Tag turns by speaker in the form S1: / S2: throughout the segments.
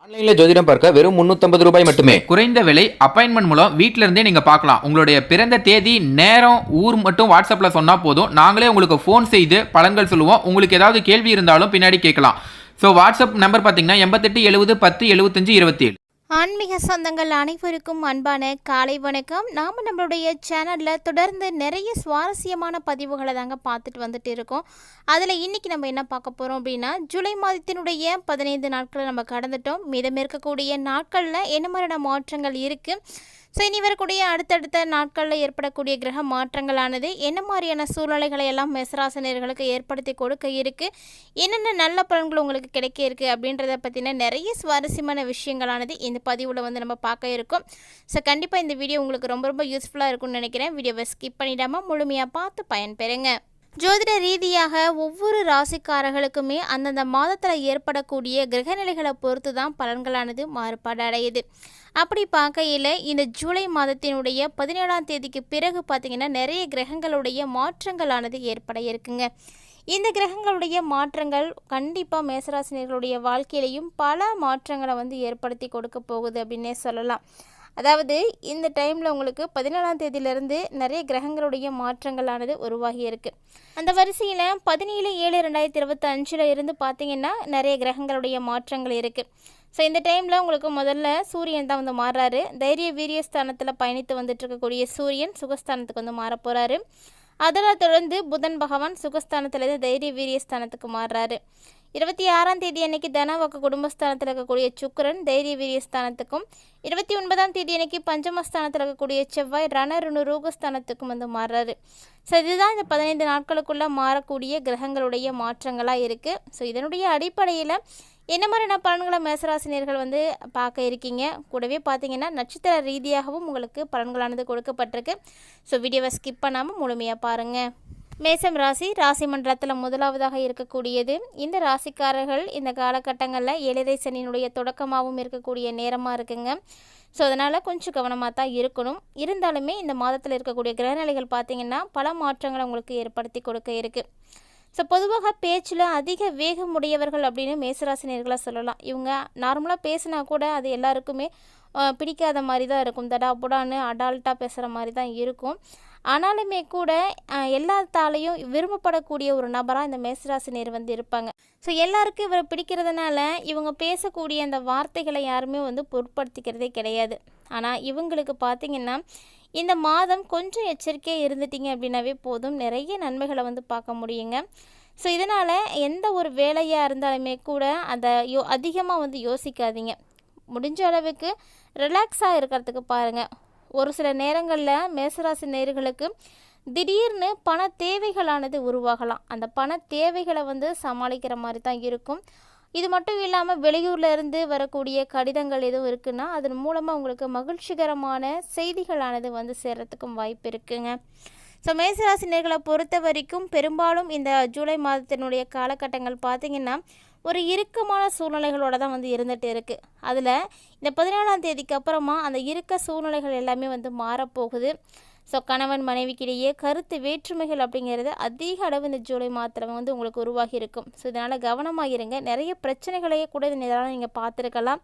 S1: ஆன்லைன்ல ஜோதிடம் பார்க்க வெறும் 350 ரூபாய் மட்டுமே.
S2: குறைந்த விலை அப்பாயின்மெண்ட் மூலம் வீட்ல இருந்தே நீங்க பார்க்கலாம். உங்களுடைய பிறந்த தேதி, நேரம், ஊர் மட்டும் வாட்ஸ்அப்ல சொன்னா போதும். நாங்களே உங்களுக்கு ஃபோன் செய்து பலன்கள் சொல்லுவோம். உங்களுக்கு ஏதாவது கேள்வி இருந்தாலும் பின்னாடி கேட்கலாம். ஸோ வாட்ஸ்அப் நம்பர் பார்த்தீங்கன்னா 88 70 10 75 27.
S3: ஆன்மீக சொந்தங்கள் அனைவருக்கும் அன்பான காலை வணக்கம். நாம் நம்மளுடைய சேனலில் தொடர்ந்து நிறைய சுவாரஸ்யமான பதிவுகளை தாங்க பார்த்துட்டு வந்துட்டு இருக்கோம். அதில் இன்றைக்கி நம்ம என்ன பார்க்க போகிறோம் அப்படின்னா, ஜூலை மாதத்தினுடைய 15 நாட்களை நம்ம கடந்துட்டோம். மீதம் இருக்கக்கூடிய நாட்களில் என்ன மாதிரியான மாற்றங்கள் இருக்குது, ஸோ இனி வரக்கூடிய அடுத்தடுத்த நாட்களில் ஏற்படக்கூடிய கிரக மாற்றங்களானது என்ன மாதிரியான சூழ்நிலைகளை எல்லாம் மேசராசினியர்களுக்கு ஏற்படுத்தி கொடுக்க இருக்குது, என்னென்ன நல்ல பலன்கள் உங்களுக்கு கிடைக்க இருக்குது அப்படின்றத பற்றின நிறைய சுவாரஸ்யமான விஷயங்களானது இந்த பதிவில் வந்து நம்ம பார்க்க இருக்கோம். ஸோ கண்டிப்பாக இந்த வீடியோ உங்களுக்கு ரொம்ப ரொம்ப யூஸ்ஃபுல்லாக இருக்கும்னு நினைக்கிறேன். வீடியோவை ஸ்கிப் பண்ணிடாமல் முழுமையாக பார்த்து பயன்பெறுங்க. ஜோதிட ரீதியாக ஒவ்வொரு ராசிக்காரர்களுக்குமே அந்தந்த மாதத்தில் ஏற்படக்கூடிய கிரகநிலைகளை பொறுத்து தான் பலன்களானது மாறுபாடு அடையுது. அப்படி பார்க்கையில் இந்த ஜூலை மாதத்தினுடைய 17ஆம் தேதிக்கு பிறகு பார்த்திங்கன்னா நிறைய கிரகங்களுடைய மாற்றங்களானது ஏற்பட இருக்குங்க. இந்த கிரகங்களுடைய மாற்றங்கள் கண்டிப்பாக மேசராசினியர்களுடைய வாழ்க்கையிலையும் பல மாற்றங்களை வந்து ஏற்படுத்தி கொடுக்க போகுது அப்படின்னே சொல்லலாம். அதாவது இந்த டைமில் உங்களுக்கு 17ஆம் தேதியிலேருந்து நிறைய கிரகங்களுடைய மாற்றங்களானது உருவாகி இருக்குது. அந்த வரிசையில் 17/7/2025 இருந்து பார்த்திங்கன்னா நிறைய கிரகங்களுடைய மாற்றங்கள் இருக்குது. ஸோ இந்த டைமில் உங்களுக்கு முதல்ல சூரியன் தான் வந்து மாறுறாரு. தைரிய வீரியஸ்தானத்தில் பயணித்து வந்துட்டு இருக்கக்கூடிய சூரியன் சுகஸ்தானத்துக்கு வந்து மாற போகிறாரு. அதனால் தொடர்ந்து புதன் பகவான் சுகஸ்தானத்திலேருந்து தைரிய வீரியஸ்தானத்துக்கு மாறுறாரு. 26ஆம் தேதி அன்னைக்கு தனவாக்கு குடும்பஸ்தானத்தில் இருக்கக்கூடிய சுக்கிரன் தைரிய வீரியஸ்தானத்துக்கும், 29ஆம் தேதி அன்னைக்கு பஞ்சமஸ்தானத்தில் இருக்கக்கூடிய செவ்வாய் ரணருணு ரூபஸ்தானத்துக்கும் வந்து மாறுறாரு. ஸோ இதுதான் இந்த 15 நாட்களுக்குள்ளே மாறக்கூடிய கிரகங்களுடைய மாற்றங்களாக இருக்குது. ஸோ இதனுடைய அடிப்படையில் என்ன மாதிரியான பலன்களை மேசராசினியர்கள் வந்து பார்க்க இருக்கீங்க, கூடவே பார்த்தீங்கன்னா நட்சத்திர ரீதியாகவும் உங்களுக்கு பலன்களானது கொடுக்கப்பட்டிருக்கு. ஸோ வீடியோவை ஸ்கிப் பண்ணாமல் முழுமையாக பாருங்கள். மேசம் ராசி, ராசி மண்டலத்தில் முதலாவதாக இருக்கக்கூடியது. இந்த ராசிக்காரர்கள் இந்த காலகட்டங்களில் 7.5 சனியினுடைய தொடக்கமாகவும் இருக்கக்கூடிய நேரமாக இருக்குங்க. ஸோ அதனால் கொஞ்சம் கவனமாக தான் இருக்கணும். இருந்தாலுமே இந்த மாதத்தில் இருக்கக்கூடிய கிரகநிலைகள் பார்த்திங்கன்னா பல மாற்றங்களை உங்களுக்கு ஏற்படுத்தி கொடுக்க இருக்குது. ஸோ பொதுவாக பேச்சில் அதிக வேகமுடையவர்கள் அப்படின்னு மேசராசினியர்களை சொல்லலாம். இவங்க நார்மலாக பேசினா கூட அது எல்லாருக்குமே பிடிக்காத மாதிரி தான் இருக்கும். தடாபுடான்னு அடால்ட்டாக பேசுகிற மாதிரி தான் இருக்கும். ஆனாலுமே கூட எல்லாத்தாலையும் விரும்பப்படக்கூடிய ஒரு நபராக இந்த மேசராசினியர் வந்து இருப்பாங்க. ஸோ எல்லாருக்கும் இவரை பிடிக்கிறதுனால இவங்க பேசக்கூடிய அந்த வார்த்தைகளை யாருமே வந்து பொருட்படுத்திக்கிறதே கிடையாது. ஆனால் இவங்களுக்கு பார்த்திங்கன்னா இந்த மாதம் கொஞ்சம் எச்சரிக்கையாக இருந்துட்டிங்க அப்படின்னாவே போதும், நிறைய நன்மைகளை வந்து பார்க்க முடியுங்க. ஸோ இதனால் எந்த ஒரு வேலையாக இருந்தாலுமே கூட அதை அதிகமாக வந்து யோசிக்காதீங்க. முடிஞ்ச அளவுக்கு ரிலாக்ஸாக இருக்கிறதுக்கு பாருங்கள். ஒரு சில நேரங்களில் மேசராசி நேயர்களுக்கு திடீர்னு பண தேவைகளானது உருவாகலாம். அந்த பண தேவைகளை வந்து சமாளிக்கிற மாதிரி தான் இருக்கும். இது மட்டும் இல்லாமல் வெளியூரில் இருந்து வரக்கூடிய கடிதங்கள் எதுவும் இருக்குன்னா அதன் மூலமாக உங்களுக்கு மகிழ்ச்சிகரமான செய்திகளானது வந்து சேர்கிறதுக்கும் வாய்ப்பு இருக்குங்க. ஸோ மேசராசி நேயர்களை பொறுத்த வரைக்கும் பெரும்பாலும் இந்த ஜூலை மாதத்தினுடைய காலகட்டங்கள் பார்த்திங்கன்னா ஒரு இறுக்கமான சூழ்நிலைகளோடு தான் வந்து இருந்துகிட்டு இருக்குது. அதில் இந்த 17ஆம் தேதிக்கு அப்புறமா அந்த இறுக்க சூழ்நிலைகள் எல்லாமே வந்து மாறப்போகுது. ஸோ கணவன் மனைவிக்கிடையே கருத்து வேற்றுமைகள் அப்படிங்கிறது அதிக அளவு இந்த ஜூலை மாதத்தில் வந்து உங்களுக்கு உருவாகி இருக்கும். ஸோ இதனால் கவனமாக இருங்க. நிறைய பிரச்சனைகளையே கூட இந்த நிதானம் நீங்கள் பார்த்துருக்கலாம்.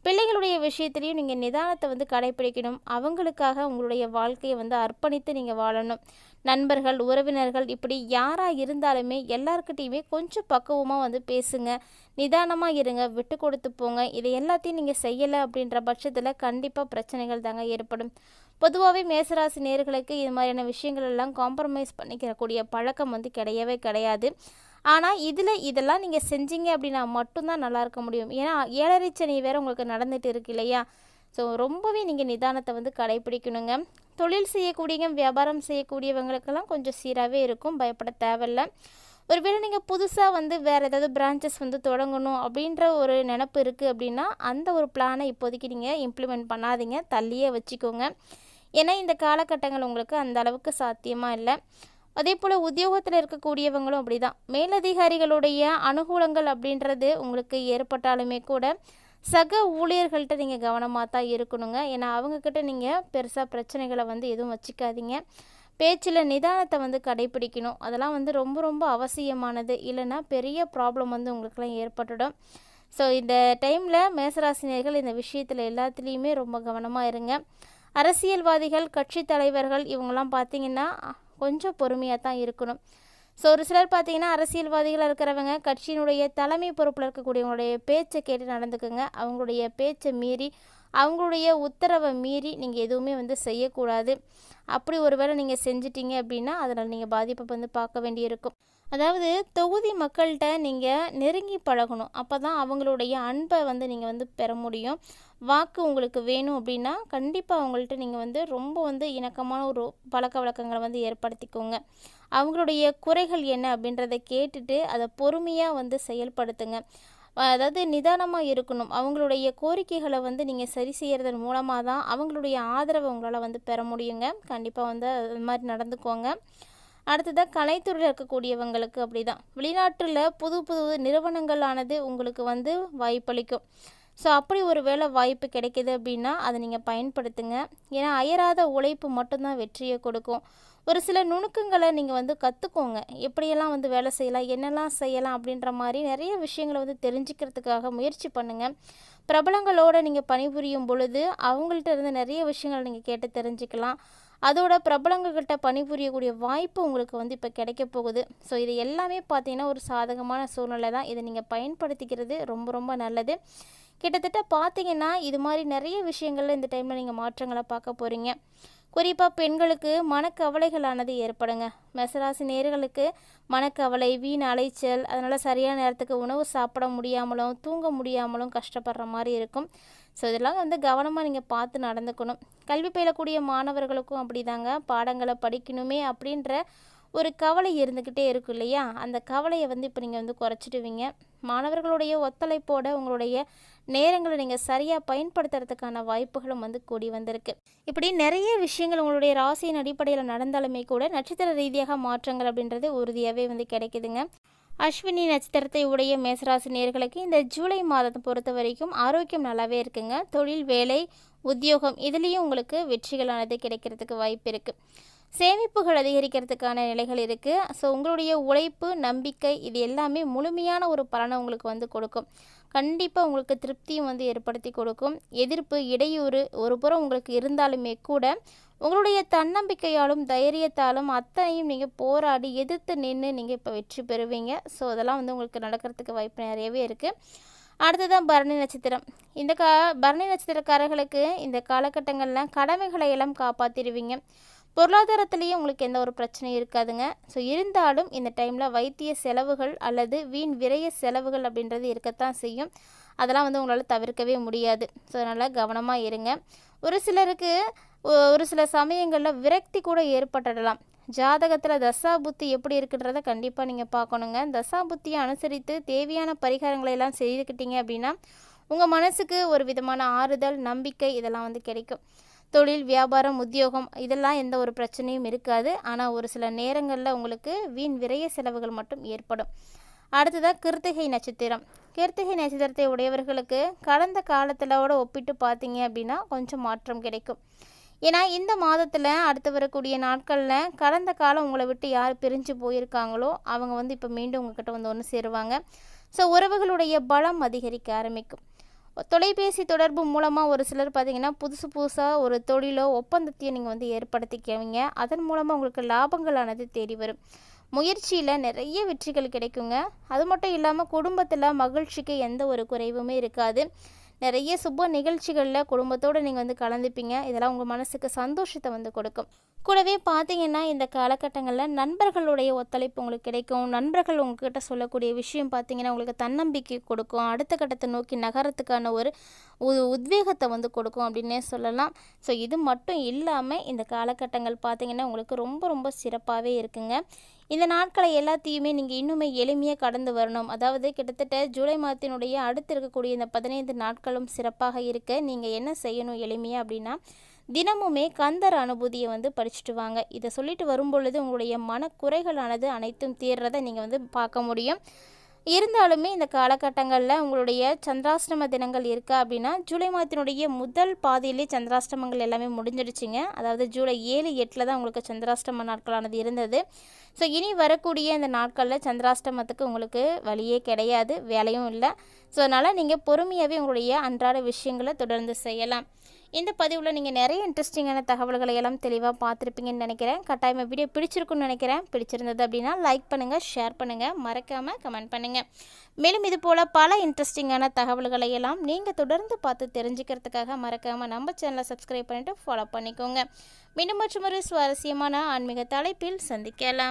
S3: பிள்ளைகளுடைய விஷயத்துலையும் நீங்கள் நிதானத்தை வந்து கடைப்பிடிக்கணும். அவங்களுக்காக உங்களுடைய வாழ்க்கையை வந்து அர்ப்பணித்து நீங்கள் வாழணும். நண்பர்கள், உறவினர்கள் இப்படி யாராக இருந்தாலுமே எல்லாருக்கிட்டையுமே கொஞ்சம் பக்குவமாக வந்து பேசுங்க, நிதானமாக இருங்க, விட்டு கொடுத்து போங்க. இதை எல்லாத்தையும் நீங்கள் செய்யலை அப்படின்ற பட்சத்தில் கண்டிப்பாக பிரச்சனைகள் தாங்க ஏற்படும். பொதுவாகவே மேசராசி நேயர்களுக்கு இது மாதிரியான விஷயங்கள் எல்லாம் காம்ப்ரமைஸ் பண்ணிக்கிறக்கூடிய பழக்கம் வந்து கிடையவே கிடையாது. ஆனால் இதெல்லாம் நீங்கள் செஞ்சீங்க அப்படின்னா மட்டும்தான் நல்லா இருக்க முடியும். ஏன்னா 7.5 சனி வேறு உங்களுக்கு நடந்துகிட்டு இருக்கு இல்லையா. ஸோ ரொம்பவே நீங்கள் நிதானத்தை வந்து கடைப்பிடிக்கணுங்க. தொழில் செய்யக்கூடியவங்க, வியாபாரம் செய்யக்கூடியவங்களுக்கெல்லாம் கொஞ்சம் சீராகவே இருக்கும், பயப்பட தேவையில்லை. ஒருவேளை நீங்கள் புதுசாக வந்து வேறு ஏதாவது பிரான்ச்சஸ் வந்து தொடங்கணும் அப்படின்ற ஒரு நினப்பு இருக்குது அப்படின்னா அந்த ஒரு பிளானை இப்போதைக்கு நீங்கள் இம்ப்ளிமெண்ட் பண்ணாதீங்க, தள்ளியே வச்சுக்கோங்க. ஏன்னா இந்த காலகட்டங்கள் உங்களுக்கு அந்த அளவுக்கு சாத்தியமாக இல்லை. அதே போல் உத்தியோகத்தில் இருக்கக்கூடியவங்களும் அப்படி தான். மேலதிகாரிகளுடைய அனுகூலங்கள் அப்படின்றது உங்களுக்கு ஏற்பட்டாலுமே கூட சக ஊழியர்கள்ட்ட நீங்கள் கவனமாக தான் இருக்கணுங்க. ஏன்னா அவங்கக்கிட்ட நீங்கள் பெருசாக பிரச்சனைகளை வந்து எதுவும் வச்சுக்காதீங்க. பேச்சில் நிதானத்தை வந்து கடைப்பிடிக்கணும். அதெல்லாம் வந்து ரொம்ப ரொம்ப அவசியமானது. இல்லைன்னா பெரிய ப்ராப்ளம் வந்து உங்களுக்கெல்லாம் ஏற்பட்டுடும். ஸோ இந்த டைமில் மேசராசினியர்கள் இந்த விஷயத்தில் எல்லாத்துலேயுமே ரொம்ப கவனமாக இருங்க. அரசியல்வாதிகள், கட்சி தலைவர்கள் இவங்கெல்லாம் பார்த்திங்கன்னா கொஞ்சம் பொறுமையாக தான் இருக்கணும். ஸோ ஒரு சிலர் பார்த்திங்கன்னா அரசியல்வாதிகளாக இருக்கிறவங்க கட்சியினுடைய தலைமை பொறுப்பில் இருக்கக்கூடியவங்களுடைய பேச்சை கேட்டு நடந்துக்குங்க. அவங்களுடைய பேச்சை மீறி, அவங்களுடைய உத்தரவை மீறி நீங்கள் எதுவுமே செய்யக்கூடாது. அப்படி ஒரு வேளை நீங்கள் செஞ்சிட்டிங்க அப்படின்னா அதனால் நீங்கள் பாதிப்பை பார்க்க வேண்டியிருக்கும். அதாவது தொகுதி மக்கள்கிட்ட நீங்கள் நெருங்கி பழகணும். அப்போ தான் அவங்களுடைய அன்பை நீங்கள் பெற முடியும். வாக்கு உங்களுக்கு வேணும் அப்படின்னா கண்டிப்பாக அவங்கள்ட்ட நீங்கள் ரொம்ப இணக்கமான ஒரு பழக்க வழக்கங்களை ஏற்படுத்திக்கோங்க. அவங்களுடைய குறைகள் என்ன அப்படின்றத கேட்டுட்டு அதை பொறுமையாக செயல்படுத்துங்க. அதாவது நிதானமாக இருக்கணும். அவங்களுடைய கோரிக்கைகளை நீங்கள் சரி செய்கிறதன் மூலமாக தான் அவங்களுடைய ஆதரவை உங்களால் பெற முடியுங்க. கண்டிப்பாக அது மாதிரி நடந்துக்கோங்க. அடுத்ததாக கலைத்துறையில் இருக்கக்கூடியவங்களுக்கு அப்படி தான். வெளிநாட்டில் புது புது நிறுவனங்களானது உங்களுக்கு வாய்ப்பளிக்கும். ஸோ அப்படி ஒரு வேளை வாய்ப்பு கிடைக்கிது அப்படின்னா அதை நீங்கள் பயன்படுத்துங்க. ஏன்னா அயராத உழைப்பு மட்டும்தான் வெற்றியை கொடுக்கும். ஒரு சில நுணுக்கங்களை நீங்கள் கற்றுக்கோங்க. எப்படியெல்லாம் வேலை செய்யலாம், என்னெல்லாம் செய்யலாம் அப்படின்ற மாதிரி நிறைய விஷயங்களை தெரிஞ்சுக்கிறதுக்காக முயற்சி பண்ணுங்கள். பிரபலங்களோடு நீங்கள் பணிபுரியும் பொழுது அவங்கள்ட்ட இருந்து நிறைய விஷயங்கள் நீங்கள் கேட்டு தெரிஞ்சுக்கலாம். அதோட பிரபலங்கள்கிட்ட பணிபுரியக்கூடிய வாய்ப்பு உங்களுக்கு இப்போ கிடைக்க போகுது. ஸோ இது எல்லாமே பார்த்தீங்கன்னா ஒரு சாதகமான சூழ்நிலை தான். இதை நீங்கள் பயன்படுத்திக்கிறது ரொம்ப ரொம்ப நல்லது. கிட்டத்தட்ட பார்த்தீங்கன்னா இது மாதிரி நிறைய விஷயங்களில் இந்த டைமில் நீங்கள் மாற்றங்களை பார்க்க போகிறீங்க. குறிப்பாக பெண்களுக்கு மனக்கவலைகளானது ஏற்படுங்க. மேசராசி நேயர்களுக்கு மனக்கவலை, வீண் அலைச்சல், அதனால் சரியான நேரத்துக்கு உணவு சாப்பிட முடியாமலும் தூங்க முடியாமலும் கஷ்டப்படுற மாதிரி இருக்கும். ஸோ இதெல்லாம் கவனமாக நீங்கள் பார்த்து நடந்துக்கணும். கல்வி பயிலக்கூடிய மாணவர்களுக்கும் அப்படி தாங்க. பாடங்களை படிக்கணுமே அப்படின்ற ஒரு கவலை இருந்துக்கிட்டே இருக்கும் இல்லையா? அந்த கவலையை இப்போ நீங்கள் குறைச்சிடுவீங்க. மாணவர்களுடைய ஒத்துழைப்போட உங்களுடைய நேரங்களை நீங்கள் சரியாக பயன்படுத்துறதுக்கான வாய்ப்புகளும் கூடி வந்திருக்கு. இப்படி நிறைய விஷயங்கள் உங்களுடைய ராசியின் அடிப்படையில் நடந்தாலுமே கூட நட்சத்திர ரீதியாக மாற்றங்கள் அப்படின்றது உறுதியாகவே கிடைக்குதுங்க. அஸ்வினி நட்சத்திரத்தை உடைய மேசராசி நேயர்களுக்கு இந்த ஜூலை மாதத்தை பொறுத்த வரைக்கும் ஆரோக்கியம் நல்லாவே இருக்குங்க. தொழில், வேலை, உத்தியோகம் இதுலேயும் உங்களுக்கு வெற்றிகளானது கிடைக்கிறதுக்கு வாய்ப்பு இருக்குது. சேமிப்புகள் அதிகரிக்கிறதுக்கான நிலைகள் இருக்குது. ஸோ உங்களுடைய உழைப்பு, நம்பிக்கை இது எல்லாமே முழுமையான ஒரு பலனை உங்களுக்கு கொடுக்கும். கண்டிப்பாக உங்களுக்கு திருப்தியும் ஏற்படுத்தி கொடுக்கும். எதிர்ப்பு, இடையூறு ஒரு புறம் உங்களுக்கு இருந்தாலுமே கூட உங்களுடைய தன்னம்பிக்கையாலும் தைரியத்தாலும் அத்தனையும் நீங்கள் போராடி எதிர்த்து நின்று நீங்கள் இப்போ வெற்றி பெறுவீங்க. ஸோ அதெல்லாம் உங்களுக்கு நடக்கிறதுக்கு வாய்ப்பு நிறையவே இருக்குது. அடுத்ததான் பரணி நட்சத்திரம். இந்த பரணி நட்சத்திரக்காரர்களுக்கு இந்த காலகட்டங்களில் கடமைகளை எல்லாம் காப்பாற்றிடுவீங்க. பொருளாதாரத்துலேயும் உங்களுக்கு எந்த ஒரு பிரச்சனையும் இருக்காதுங்க. ஸோ இருந்தாலும் இந்த டைமில் வைத்திய செலவுகள் அல்லது வீண் விரைய செலவுகள் அப்படின்றது இருக்கத்தான் செய்யும். அதெல்லாம் உங்களால் தவிர்க்கவே முடியாது. ஸோ அதனால் கவனமாக இருங்க. ஒரு சிலருக்கு ஒரு சில சமயங்களில் விரக்தி கூட ஏற்பட்டுடலாம். ஜாதகத்தில் தசாபுத்தி எப்படி இருக்குன்றதை கண்டிப்பாக நீங்கள் பார்க்கணுங்க. தசாபுத்தியை அனுசரித்து தேவையான பரிகாரங்களை எல்லாம் செய்துக்கிட்டீங்க அப்படின்னா உங்கள் மனசுக்கு ஒரு விதமான ஆறுதல், நம்பிக்கை இதெல்லாம் கிடைக்கும். தொழில், வியாபாரம், உத்தியோகம் இதெல்லாம் எந்த ஒரு பிரச்சனையும் இருக்காது. ஆனால் ஒரு சில நேரங்களில் உங்களுக்கு வீண் விரைய செலவுகள் மட்டும் ஏற்படும். அடுத்ததாக கிருத்திகை நட்சத்திரம். கிருத்திகை நட்சத்திரத்தை உடையவர்களுக்கு கடந்த காலத்திலோட ஒப்பிட்டு பார்த்தீங்க அப்படின்னா கொஞ்சம் மாற்றம் கிடைக்கும். ஏன்னா இந்த மாதத்தில் அடுத்து வரக்கூடிய நாட்களில் கடந்த காலம் உங்களை விட்டு யார் பிரிஞ்சு போயிருக்காங்களோ அவங்க இப்போ மீண்டும் உங்ககிட்ட ஒன்று சேருவாங்க. ஸோ உறவுகளுடைய பலம் அதிகரிக்க ஆரம்பிக்கும். தொலைபேசி தொடர்பு மூலமாக ஒரு சிலர் பார்த்திங்கன்னா புதுசாக ஒரு தொழிலோ ஒப்பந்தத்தையும் நீங்கள் ஏற்படுத்திக்குவீங்க. அதன் மூலமாக உங்களுக்கு லாபங்களானது தேடி வரும். முயற்சியில் நிறைய வெற்றிகள் கிடைக்குங்க. அது மட்டும் இல்லாமல் குடும்பத்தில் மகிழ்ச்சிக்கு எந்த ஒரு குறைவுமே இருக்காது. நிறைய சுப நிகழ்ச்சிகளில் குடும்பத்தோடு நீங்கள் கலந்துப்பீங்க. இதெல்லாம் உங்கள் மனசுக்கு சந்தோஷத்தை கொடுக்கும். கூடவே பார்த்தீங்கன்னா இந்த காலகட்டங்களில் நண்பர்களுடைய ஒத்துழைப்பு உங்களுக்கு கிடைக்கும். நண்பர்கள் உங்ககிட்ட சொல்லக்கூடிய விஷயம் பார்த்தீங்கன்னா உங்களுக்கு தன்னம்பிக்கை கொடுக்கும். அடுத்த கட்டத்தை நோக்கி நகரத்துக்கான ஒரு உத்வேகத்தை கொடுக்கும் அப்படின்னே சொல்லலாம். ஸோ இது மட்டும் இல்லாமல் இந்த காலகட்டங்கள் பார்த்தீங்கன்னா உங்களுக்கு ரொம்ப ரொம்ப சிறப்பாகவே இருக்குங்க. இந்த நாட்களை எல்லாத்தையுமே நீங்கள் இன்னுமே எளிமையாக கடந்து வரணும். அதாவது கிட்டத்தட்ட ஜூலை மாதத்தினுடைய அடுத்து இருக்கக்கூடிய இந்த 15 நாட்களும் சிறப்பாக இருக்க நீங்கள் என்ன செய்யணும் எளிமையாக அப்படின்னா தினமுமே கந்தர் அனுபூதியை படிச்சுட்டு வாங்க. இதை சொல்லிட்டு வரும்பொழுது உங்களுடைய மனக்குறைகளானது அனைத்தும் தீர்றதை நீங்கள் பார்க்க முடியும். இருந்தாலுமே இந்த காலகட்டங்களில் உங்களுடைய சந்திராஷ்டம தினங்கள் இருக்கா அப்படின்னா ஜூலை மாதத்தினுடைய முதல் பாதியிலே சந்திராஷ்டமங்கள் எல்லாமே முடிஞ்சிடுச்சிங்க. அதாவது ஜூலை 7, 8 தான் உங்களுக்கு சந்திராஷ்டம நாட்களானது இருந்தது. ஸோ இனி வரக்கூடிய இந்த நாட்களில் சந்திராஷ்டமத்துக்கு உங்களுக்கு வழியே கிடையாது, வேலையும் இல்லை. ஸோ அதனால் நீங்கள் பொறுமையாகவே உங்களுடைய அன்றாட விஷயங்களை தொடர்ந்து செய்யலாம். இந்த பதிவில் நீங்கள் நிறைய இன்ட்ரெஸ்டிங்கான தகவல்களை எல்லாம் தெளிவாக பார்த்துருப்பீங்கன்னு நினைக்கிறேன். கட்டாயமாக வீடியோ பிடிச்சிருக்குன்னு நினைக்கிறேன். பிடிச்சிருந்தது அப்படின்னா லைக் பண்ணுங்கள், ஷேர் பண்ணுங்கள், மறக்காமல் கமெண்ட் பண்ணுங்கள். மேலும் இது போல் பல இன்ட்ரெஸ்டிங்கான தகவல்களை எல்லாம் நீங்கள் தொடர்ந்து பார்த்து தெரிஞ்சுக்கிறதுக்காக மறக்காமல் நம்ம சேனலை சப்ஸ்கிரைப் பண்ணிவிட்டு ஃபாலோ பண்ணிக்கோங்க. மீண்டும் மற்றும் ஒரு சுவாரஸ்யமான ஆன்மீக தலைப்பில் சந்திக்கலாம்.